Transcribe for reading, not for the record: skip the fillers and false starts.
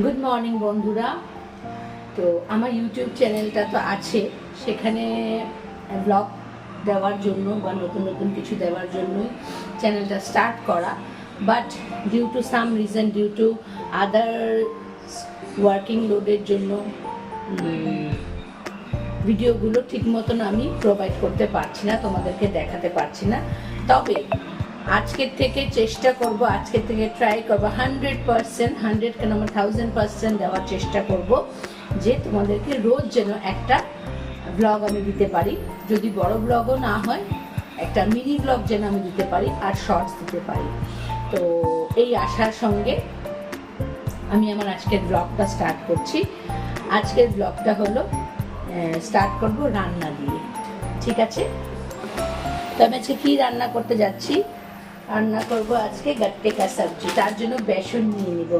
Good morning বন্ধুরা। তো আমার ইউটিউব চ্যানেলটা তো আছে, সেখানে ব্লগ দেওয়ার জন্য বা নতুন নতুন কিছু দেওয়ার জন্যই চ্যানেলটা স্টার্ট করা। But due to some reason, due to other working লোডের জন্য ভিডিওগুলো ঠিক মতন আমি প্রোভাইড করতে পারছি না, তোমাদেরকে দেখাতে পারছি না। তবে আজকের থেকে চেষ্টা করব, আজকের থেকে ট্রাই করবো 100%, 100 কেন আমার 1000% দেওয়ার চেষ্টা করব যে তোমাদেরকে রোজ যেন একটা ব্লগ আমি দিতে পারি। যদি বড় ব্লগও না হয়, একটা মিনি ব্লগ যেন আমি দিতে পারি আর শর্টস দিতে পারি। তো এই আশার সঙ্গে আমি আমার আজকের ব্লগটা স্টার্ট করছি। আজকের ব্লগটা হলো স্টার্ট করব রান্না দিয়ে, ঠিক আছে? তো আমি আজকে কী রান্না করতে যাচ্ছি, রান্না করব আজকে গাট্টে কা সবজি। তার জন্য বেসন নিয়ে নিব।